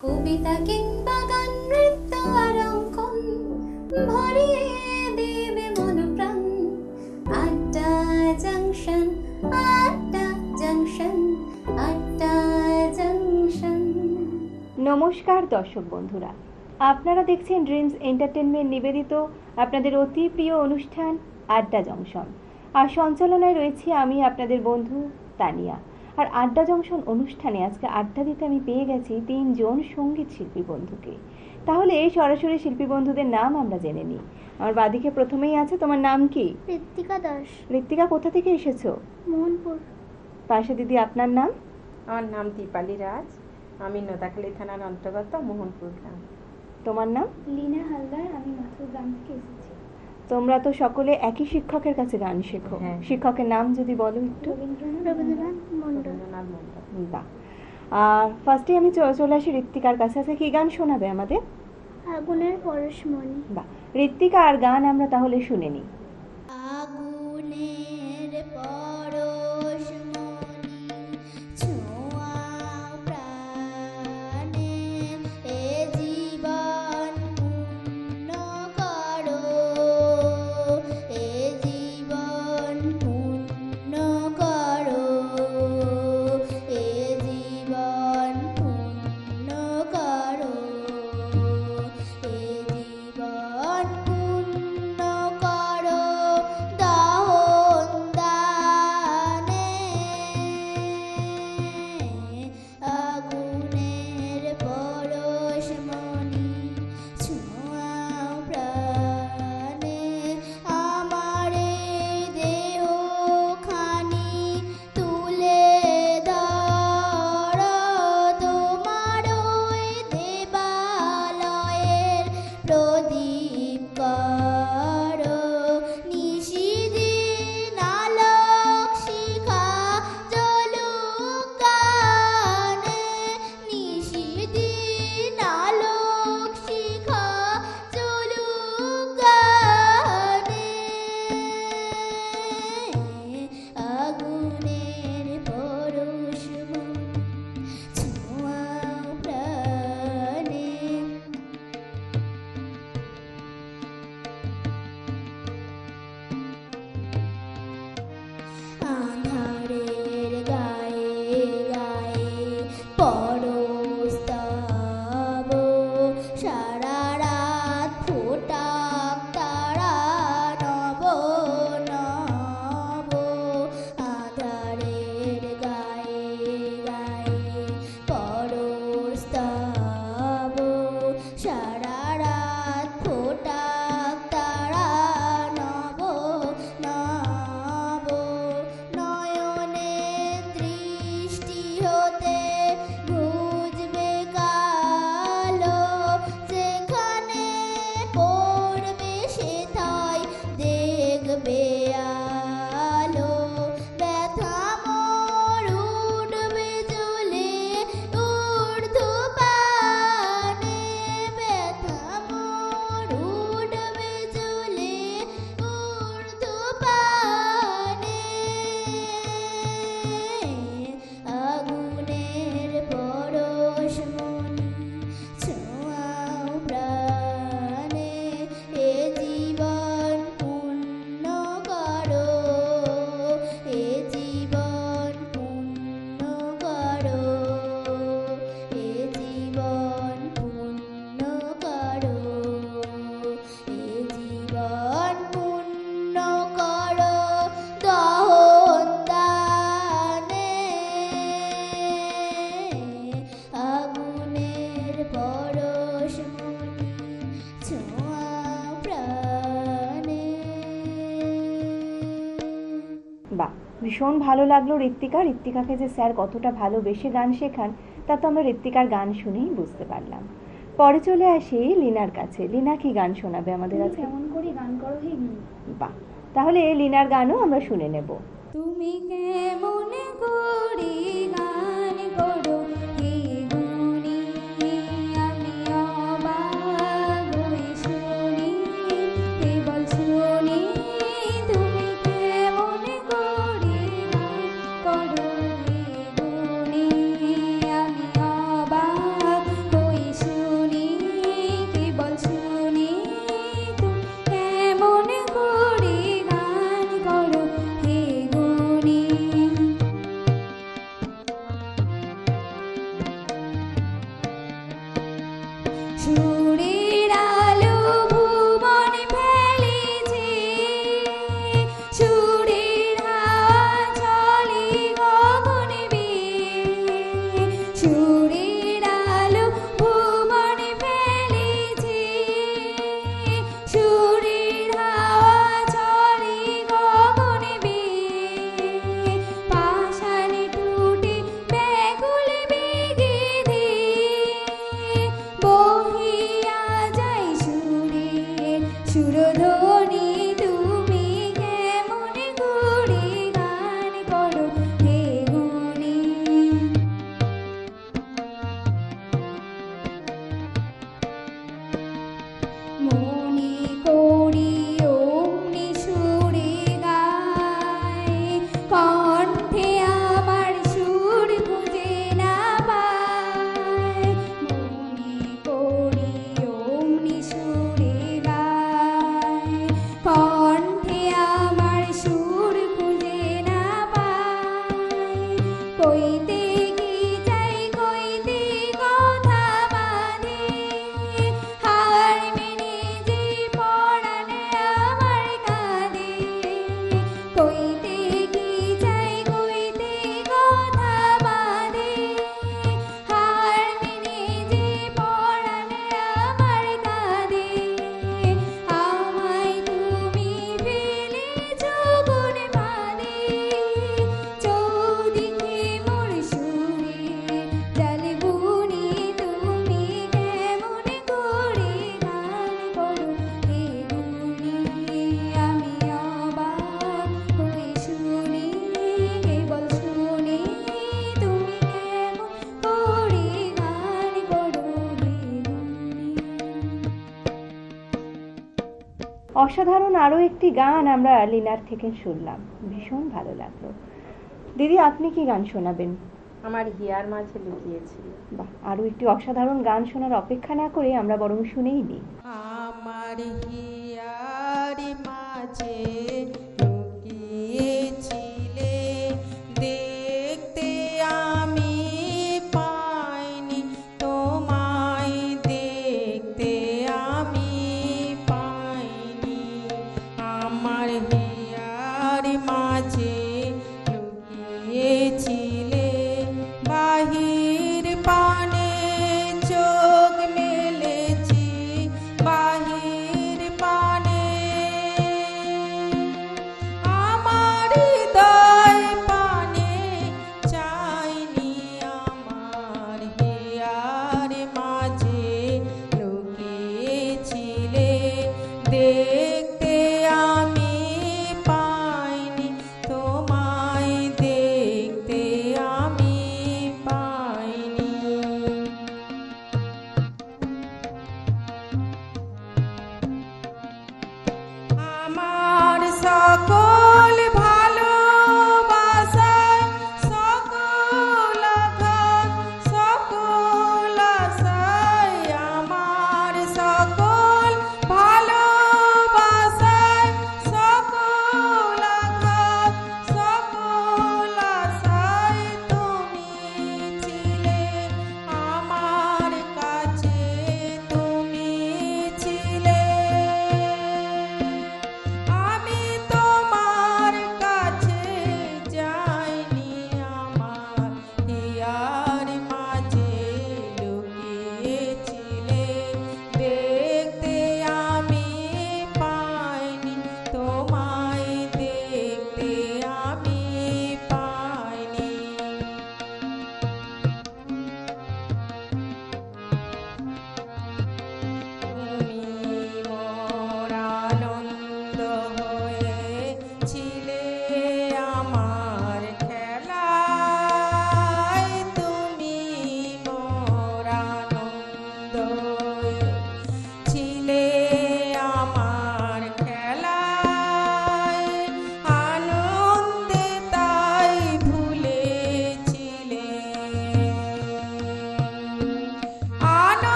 কবিতা কিংবা গান, নৃত্য আর অঙ্কন ভরিয়ে দেবে মন প্রাণ। আড্ডা জাংশন, আড্ডা জাংশন, আড্ডা জাংশন। নমস্কার দর্শক বন্ধুরা, আপনারা দেখছেন ড্রিমস এন্টারটেনমেন্ট নিবেদিত আপনাদের অতি প্রিয় অনুষ্ঠান আড্ডা জংশন। আর সঞ্চালনায় রয়েছি আমি আপনাদের বন্ধু তানিয়া। আর আড্ডা জংশন অনুষ্ঠানে আজকে আড্ডা দিতে আমি পেয়ে গেছি 3 জন সঙ্গীত শিল্পী বন্ধুকে। তাহলে এই সরাসরি শিল্পী বন্ধুদের নাম আমরা জেনে নিই। আমার বাদিকে প্রথমেই আছে, তোমার নাম কি? ঋত্বিকা দাস। ঋত্বিকা, কোথা থেকে এসেছো? মোহনপুর। পাশে দিদি, আপনার নাম? আমার নাম দীপালি রাজ, আমি নোদাখালী থানার অন্তর্গত মোহনপুর গ্রাম। তোমার নাম? লীনা হালদার, আমি মাথুর গ্রাম থেকে এসেছি। তোমরা তো সকলে একই শিক্ষকের কাছে গান শেখো। হ্যাঁ। শিক্ষকের নাম যদি বলো একটু। রবীন্দ্রনাথ মণ্ডল। রবীন্দ্রনাথ মণ্ডল। বাহ। আর ফার্স্টে আমি চলে আসি ঋত্বিকার কাছে। আচ্ছা, কি গান শোনাবে আমাদের? আগুনের পরশমণি। বাহ, ঋত্বিকা আর গান আমরা তাহলে শুনে নিই। আগুনের পরশমণি ছোঁয়া প্রাণে, এ জীবন পূর্ণ করো, এ জীবন পূর্ণ করো, এ জীবন পূর্ণ করো, এ জীবন পূর্ণ করো দাহন দানে, আগুনের পরশমণি ছোঁয়াও প্রাণে, আমার দেহ খানি তুলে ধরো, তোমার ওই দেবালয়ের প্রদীপ করো, নিশিদিন আলোক শিখা জ্বলুক গানে, নিশিদিন আলোক শিখা জ্বলুক গানে, আগুনের পরশমণি ছোঁয়াও প্রাণে। আঁধারের গায়ে গায়ে পরস্তব, সারা রাত ফোটাক তারা নব নব, আঁধারের গায়ে গায়ে পরস্তব, সারা রাত ফোটাক তারা নব নব, নয়নে দৃষ্টি হতে বুঝবে কালো, যেখানে পড়বে সেথায় দেখবে আলো, ব্যথা মোর উঠবে জ্বলে ঊর্ধ্বপানে, ব্যথা মোর উঠবে জ্বলে ঊর্ধ্বপানে, আগুনের পরশমণি ছোঁয়াও প্রাণে, এ জীবন পূর্ণ করো, এ জীবন পূর্ণ করো, এ জীবন পূর্ণ করো, এ জীবন পূর্ণ করো দহন দানে, আগুনের পরশমণি ছোঁয়াও প্রাণে। বাহ, ভীষণ ভালো লাগলো ঋত্বিকা। ঋত্বিকাকে যে স্যার কতটা ভালোবেসে গান শেখান তা তো আমরা ঋত্বিকার গান শুনেই বুঝতে পারলাম। পরে চলে আসি লীনার কাছে। লীনা কি গান শোনাবে আমাদের আজকে? কেমন করে গান করো হে গীত। বাহ, তাহলে লীনার গানও আমরা শুনে নেব। তুমি কেমন করি গান করো হে গুণী, আমি অবাক হয়ে শুনি, কেবল শুনি তুমি কেমন করি গান করো হে গুণী, আমি অবাক হয়ে সুরের আলো ভুবন ফেলেছে, সুরের হাওয়া চলে গগনে বেয়ে। সুরের আলো ভুবন ফেলেছে, সুরের হাওয়া চলে গগনে বেয়ে। পাষাণে টুটে ব্যাকুল বেগে ধেয়ে বহিয়া যায় সুরের সুরধ্বনি। তুমি কেমন করে গান করো হে গুণী। মনে করি অমনি সুরে গায়, কণ্ঠে আমার সুর খুঁজে না পায়। মনে করি অমনি সুরে গায়, কণ্ঠে আমার সুর খুঁজে না পায়। কইতে কি চাই কইতে কথা বাঁধে, হার মেনে যে পরাণে আমার কাঁদে। কইতে কি চাই কইতে কথা বাঁধে, হার মেনে যে পরাণে আমার কাঁদে। আমায় তুমি ফেলেছ কোন ফাঁদে, চৌদিকে মোর সুরে জাল বুনি। তুমি কেমন করে গান করো হে গুণী। আমি অবাক হয়ে শুনি, কেবল শুনি তুমি কেমন করে গান করো হে গুণী। অসাধারণ আরও একটি গান আমরা লিনার থেকে শুনলাম, ভীষণ ভালো লাগলো। দিদি, আপনি কি গান শোনাবেন? আমার হিয়ার মাঝে লুকিয়েছিল। বাহ, আরও একটি অসাধারণ গান শোনার অপেক্ষা না করে আমরা বরং শুনেই নিই। আমার হিয়ার মাঝে লুকিয়েছিলে, দেখতে আমি পাইনি তোমায়, দেখতে আমি পাইনি। আমার হিয়ার মাঝে লুকিয়েছিলে, বাহির পানে চোখ মেলেছি, বাহির পানে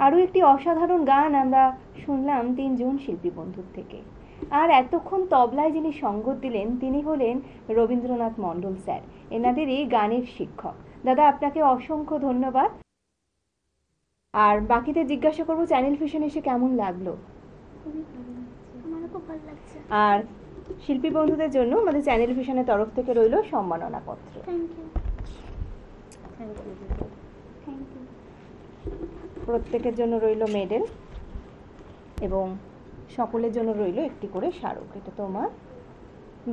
আরও একটি অসাধারণ গান আমরা শুনলাম তিনজন শিল্পী বন্ধুর থেকে। আর এতক্ষণ তবলায় যিনি সঙ্গত দিলেন তিনি হলেন রবীন্দ্রনাথ মণ্ডল স্যার, এনাদেরই গানের শিক্ষক। দাদা, আপনাকে অসংখ্য ধন্যবাদ। আর বাকিদের জিজ্ঞাসা করবো চ্যানেল ভিশন এসে কেমন লাগলো। আমারও খুব ভালো লাগছে। আর শিল্পী বন্ধুদের জন্য আমাদের চ্যানেল ভিশনের তরফ থেকে রইল সম্মাননা পত্র। Thank you. Thank you. Thank you. প্রত্যেকের জন্য রইল মেডেল এবং সকলের জন্য রইল একটি করে স্মারক। এটা তোমার।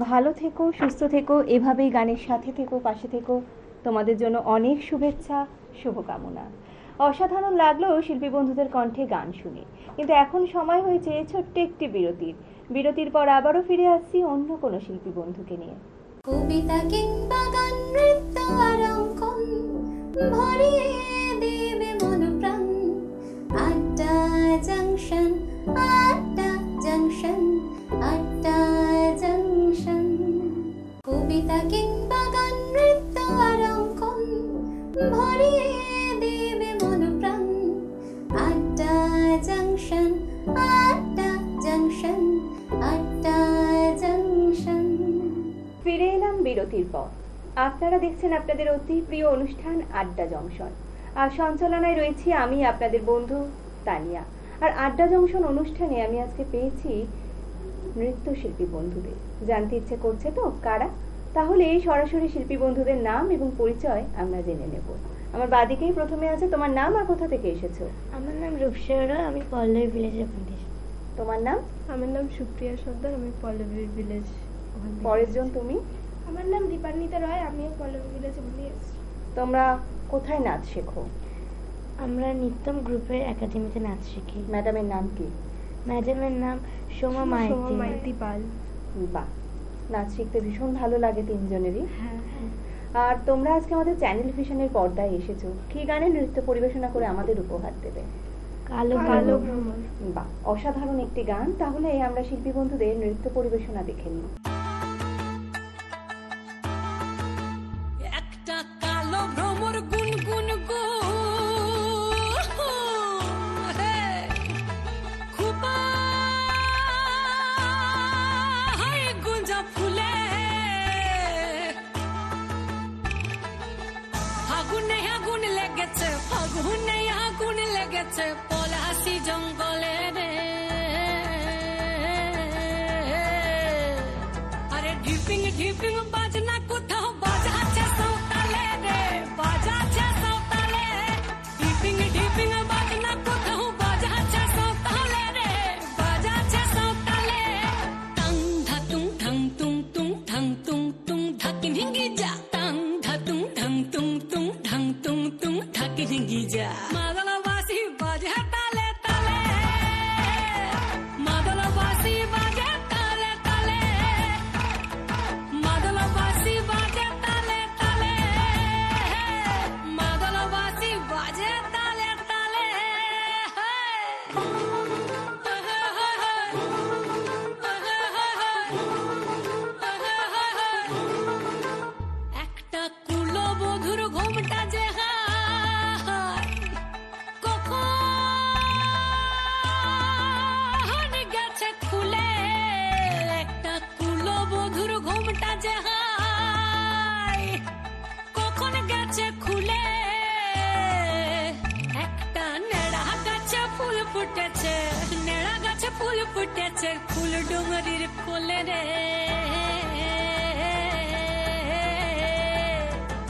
ভালো থেকো, সুস্থ থেকো, এভাবেই গানের সাথে থেকো, পাশে থেকো। তোমাদের জন্য অনেক শুভেচ্ছা, শুভকামনা। অসাধারণ লাগলো শিল্পী বন্ধুদের কণ্ঠে গান শুনে, কিন্তু এখন সময় হয়েছে ছোট্ট একটি বিরতির। বিরতির পর আবারও ফিরে আসছি অন্য কোনো শিল্পী বন্ধুকে নিয়ে। কবিতা কিংবা গান, নৃত্য আর অঙ্কন ভরিয়ে দেবে মন প্রাণ। আড্ডা জাংশন, আড্ডা জাংশন, আড্ডা জাংশন। কবিতা কিংবা গান, নৃত্য আর অঙ্কন ভরিয়ে দেবে মন প্রাণ। আড্ডা জাংশন, আড্ডা জাংশন, আড্ডা জাংশন। ফিরে এলাম বিরতির পর। আপনারা দেখছেন আপনাদের অতি প্রিয় অনুষ্ঠান আড্ডা জংশন, আর সঞ্চালনায় রয়েছি আমি আপনাদের বন্ধু তানিয়া। আর আড্ডা জংশন অনুষ্ঠানে আমি আজকে পেয়েছি নৃত্যশিল্পী বন্ধুদের। জানতে ইচ্ছে করছে তো কারা? তাহলে এই সরাসরি শিল্পী বন্ধুদের নাম এবং পরিচয় আমরা জেনে নেব। আমার বাদিকেই প্রথমে আছে, তোমার নাম আর কোথা থেকে এসেছো? আমার নাম রূপসা রায়, আমি পল্লবী ভিলেজের থেকে। তোমার নাম? আমার নাম সুপ্রিয়া সর্দার, আমি পল্লবী ভিলেজ। পরের জন তুমি? আমার নাম দীপান্বিতা রায়, আমিও পল্লবী ভিলেজ থেকে এসেছি। তোমরা কোথায় নাচ শেখো? আমরা নিত্যম গ্রুপের একাডেমিতে নাচ শিখি। ম্যাডামের নাম কি? ম্যাডামের নাম সোমা মাইতি। মাইতি পাল। বাহ, নাচ শিখতে ভীষণ ভালো লাগে তিনজনেরই। হ্যাঁ। আর তোমরা আজকে আমাদের চ্যানেল ভিশনের পর্দায় এসেছো, কি গানে নৃত্য পরিবেশনা করে আমাদের উপহার দেবে? কালো কালো ভ্রমর। ভ্রমর। বাহ, অসাধারণ একটি গান। তাহলে আমরা শিল্পী বন্ধুদের নৃত্য পরিবেশনা দেখে নিই। একটা কালো ভ্রমর গুনগুন গো হে খুবা হায় গুঞ্জা ফুলে আগুনে আগুন লেগেছে, ফাগুনে আগুন লেগেছে পলাশি জঙ্গলে রে। আরে ঢিপিং ঢিপিং বাজনা কোথাও বাজাচ্ছে সাঁওতালে রে, বাজাচ্ছে সাঁওতালে। ঢিপিং ঢিপিং বাজনা কোথাও বাজাচ্ছে সাঁওতালে রে, বাজাচ্ছে সাঁওতালে। টাং ধাতুং ঢং তুং তুং ঢং তুং তুং ঢাকিন হিঙ্গি যা। টাং ধাতুং ঢং তুং তুং ঢং তুং তুং ঢাকিন হিঙ্গি যা। মাদলবাসী বাজে তালে তালে, মাদলবাসী বাজে তালে তালে, মাদলবাসী বাজে তালে তালে, মাদলবাসী বাজে তালে তালে। একটা কুলবধূর ঘোমটা যে হায় কখন গেছে খুলে। একটা কুলবধূর ঘোমটা যে হায় কখন গেছে খুলে। একটা নেড়া গাছে ফুল ফুটেছে, নেড়া গাছে ফুল ফুটেছে ফুল ডুঙরির কোলে রে।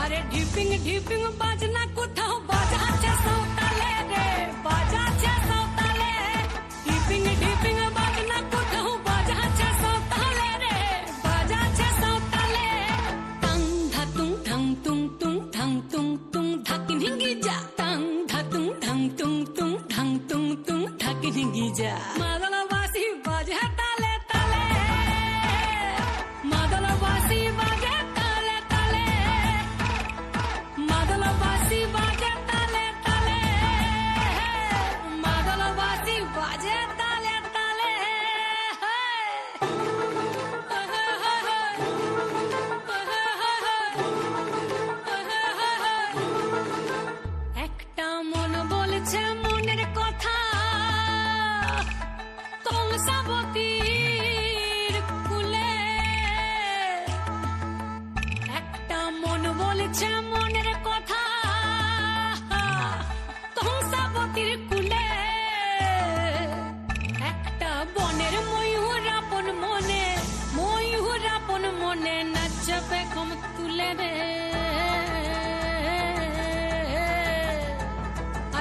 আরে ঢিপিং ঢিপিং বাজনা কোথাও বাজাচ্ছে সাঁওতালে রে, বাজাচ্ছে সাঁওতালে। ঢিপিং ঢিপিং বাজনা কোথাও বাজাচ্ছে সাঁওতালে রে, বাজাচ্ছে সাঁওতালে। টাং ধাতুং ঢং তুং তুং ঢং তুং তুং ঢাকিন হিঙ্গি যা। টাং ধাতুং ঢং তুং তুং ঢং তুং তুং ঢাকিন হিঙ্গি যা। মাদলবাসী বাজে তালে তালে, মাদলবাসী বাজে তালে তালে, মাদলবাসী বাজে তালে তালে, মাদলবাসী বাজে তালে তালে। একটা মন বলছে মনের কথা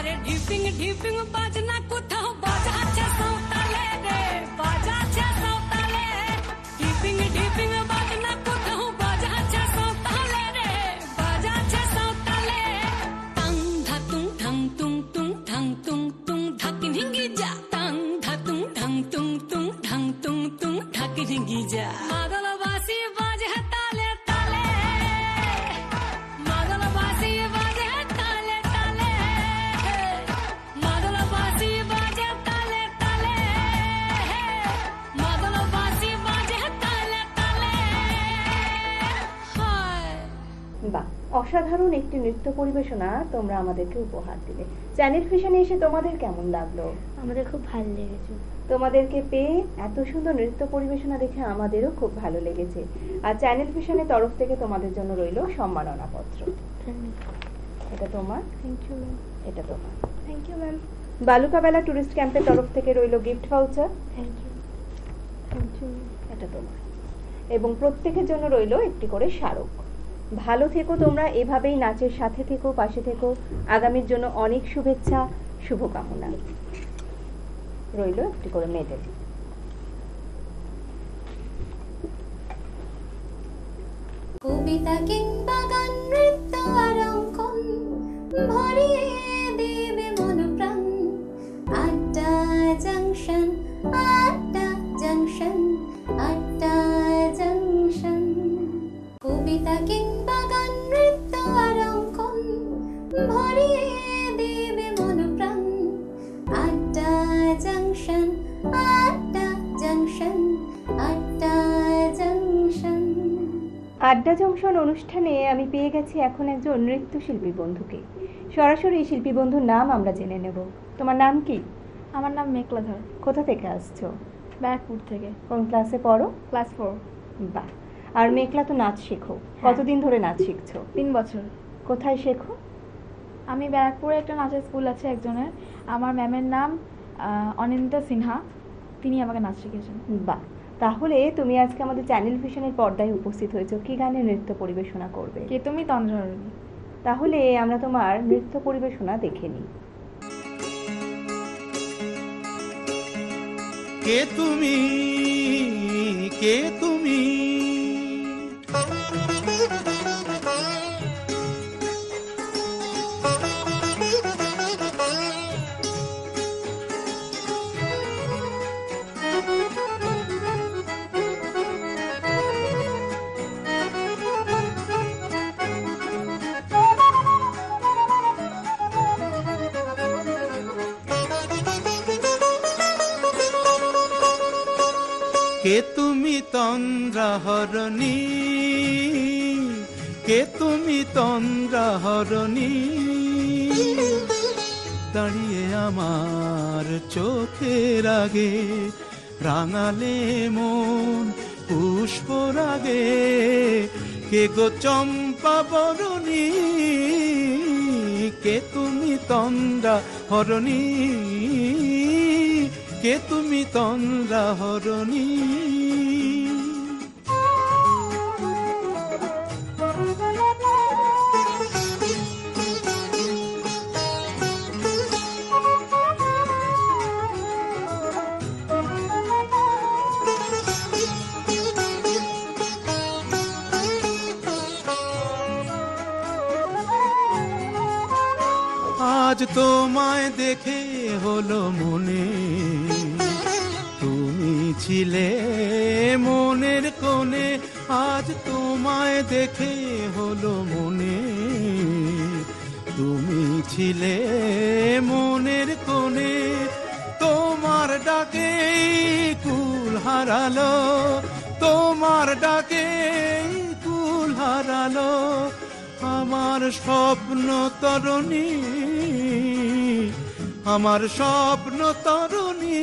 আরে ঢিপিং ঢিপিং বাজনা কোথাও বাজাচ্ছে সাঁওতালে রে, বাজাচ্ছে সাঁওতালে। ঢিপিং ঢিপিং বাজনা কোথাও বাজাচ্ছে সাঁওতালে রে, বাজাচ্ছে সাঁওতালে। টাং ধাতুং ঠাং তুং তুং ঠাং তুং তুং ঢাকিন হিঙ্গি যা, টাং ধাতুং ঠাং তুং তুং ঠাং তুং তুং ঢাকিন হিঙ্গি যা। মাদল বাসি বাজে তালে তালে, মাদল বাসি বাজে তালে তালে, মাদল বাসি বাজে তালে তালে, মাদল বাসি বাজে তালে তালে। হায় বাহ, অসাধারণ একটি নৃত্য পরিবেশনা তোমরা আমাদেরকে উপহার দিলে। চ্যানেল ভিশনে এসে তোমাদের কেমন লাগলো? আমাদের খুব ভালো লেগেছে। তোমাদেরকে পেয়ে এত সুন্দর নৃত্য পরিবেশনা দেখে আমাদেরও খুব ভালো লেগেছে। আর চ্যানেল ভিশনের তরফ থেকে তোমাদের জন্য রইল সম্মাননা পত্র। এটা তোমার, থ্যাংক ইউ ম্যাম। এটা তোমার। Thank you ma'am. Balukabela tourist ক্যাম্পের তরফ থেকে রইল gift voucher. Thank you. Thank you. এটা তোমার। এবং প্রত্যেকের জন্য রইল একটি করে স্মারক। ভালো থেকো তোমরা, এভাবেই নাচের সাথে থেকো, পাশে থেকো। আগামীর জন্য অনেক শুভেচ্ছা, শুভকামনা। রইল একটি করে মেডেল। কবিতা কিংবা গান, নৃত্য আর অঙ্কন ভরিয়ে দেবে মন প্রাণ। আড্ডা জাংশন, আড্ডা জাংশন, আড্ডা জাংশন। কবিতা কিংবা গান, নৃত্য আর অঙ্কন ভরিয়ে দেবে মন প্রাণ। আড্ডা জাংশন, আড্ডা জাংশন, আড্ডা জাংশন। আড্ডা জংশন অনুষ্ঠানে আমি পেয়ে গেছি এখন একজন নৃত্যশিল্পী বন্ধুকে। সরাসরি শিল্পী বন্ধুর নাম আমরা জেনে নেব। তোমার নাম কি? আমার নাম মেঘলাধর, কোথা থেকে আসছো? ব্যারাকপুর থেকে, কোন ক্লাসে পড়ো? ক্লাস 4। বাহ, আর মেঘলা তো নাচ শেখো, কতদিন ধরে নাচ শিখছো? 3 বছর। কোথায় শেখো? আমি ব্যারাকপুরে একটা নাচের স্কুল আছে একজনের, আমার ম্যামের নাম অনিন্দিতা সিনহা, তিনি আমাকে নাচ শিখিয়েছেন। বাহ, তাহলে তুমি আজকে আমাদের চ্যানেল ভিশনের পর্দায় উপস্থিত হয়েছো। কি গানে নৃত্য পরিবেশনা করবে? কে তুমি তন্দ্রারণী। তাহলে আমরা তোমার নৃত্য পরিবেশনা দেখে নিই। কে তুমি, কে তুমি, কে তুমি তন্দ্রাহরণী, কে তুমি তন্দ্রাহরণী, দাঁড়িয়ে আমার চোখের আগে রাঙালে মন পুষ্পরাগে। কে গো চম্পা বরণী, কে তুমি তন্দ্রাহরণী, কে তুমি তন্দ্রাহরণী। আজ তোমায় দেখে হলো মনে, তুমি ছিলে মনের কোণে। আজ তোমায় দেখে হলো মনে, তুমি ছিলে মনের কোণে। তোমার ডাকে কুল হারালো, তোমার ডাকে কুল হারালো আমার স্বপ্ন তরণী, আমার স্বপ্ন তরণী।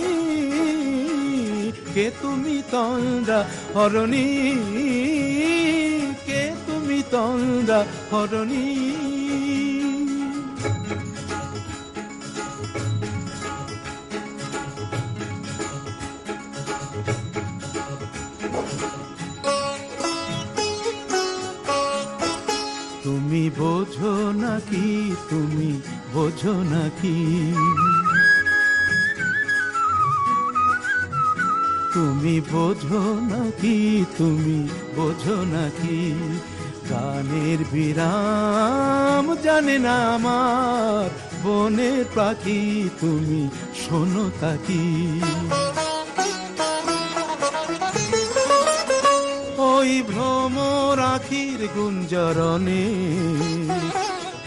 কে তুমি তন্দ্রাহরণী, কে তুমি তন্দ্রাহরণী। তুমি বোঝো নাকি, তুমি বোঝো নাকি? তুমি বোঝো নাকি, তুমি বোঝো নাকি? গানের বিরাম জানে না আমার বনের পাখি, তুমি শোনো তাকি। ওই ভ্রমর আখির গুঞ্জরণে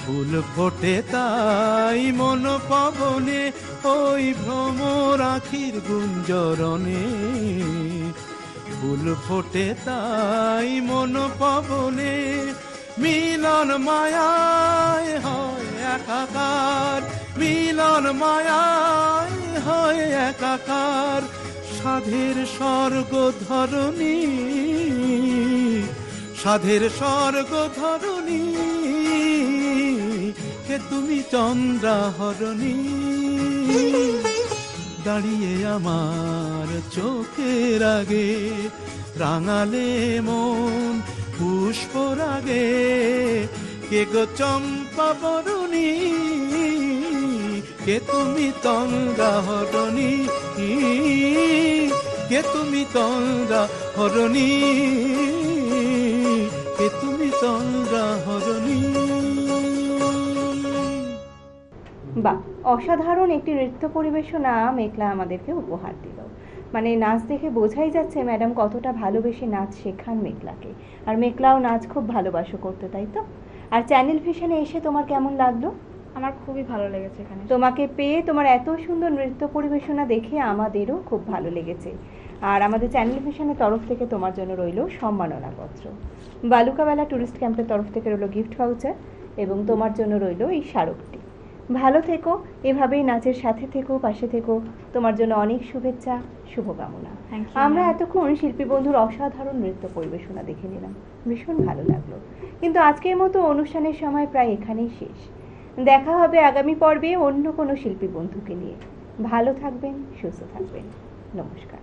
ফুল ফোটে তাই মন পবনে, ওই ভ্রমর আখির গুঞ্জরণে ফুল ফোটে তাই মন পবনে। মিলন মায়ায় হয় একাকার, মিলন মায়ায় হয় একাকার। সাধের স্বর্গ ধরণী, সাধের স্বর্গ ধরণী, কে তুমি চন্দ্রাহরণী? দাঁড়িয়ে আমার চোখের আগে রাঙালে মন পুষ্পরাগে, কে গো চম্পা বরণী? কে তুমি চন্দ্রাহরণী? কে তুমি চন্দ্রাহরণী? কে তুমি চন্দ্রাহরণী? বাহ, অসাধারণ একটি নৃত্য পরিবেশনা মেঘলা আমাদেরকে উপহার দিল। মানে নাচ দেখে বোঝাই যাচ্ছে ম্যাডাম কতটা ভালোবেসে নাচ শেখান মেঘলাকে। আর মেঘলাও নাচ খুব ভালোবাসো করতে, তাই তো? আর চ্যানেল ভিশনে এসে তোমার কেমন লাগলো? আমার খুবই ভালো লেগেছে এখানে। তোমাকে পেয়ে, তোমার এত সুন্দর নৃত্য পরিবেশনা দেখে আমাদেরও খুব ভালো লেগেছে। আর আমাদের চ্যানেল ভিশনের তরফ থেকে তোমার জন্য রইল সম্মাননাপত্র, বালুকাবেলা ট্যুরিস্ট ক্যাম্পের তরফ থেকে রইল গিফট ভাউচার, এবং তোমার জন্য রইল এই স্মারকটি। ভালো থেকো, এভাবেই নাচের সাথে থেকো, পাশে থেকো। তোমার জন্য অনেক শুভেচ্ছা, শুভকামনা। আমরা এতক্ষণ শিল্পী বন্ধুর অসাধারণ নৃত্য পরিবেশনা দেখে নিলাম, ভীষণ ভালো লাগলো। কিন্তু আজকের মতো অনুষ্ঠানের সময় প্রায় এখানেই শেষ। দেখা হবে আগামী পর্বে অন্য কোনো শিল্পী বন্ধুকে নিয়ে। ভালো থাকবেন, সুস্থ থাকবেন। নমস্কার।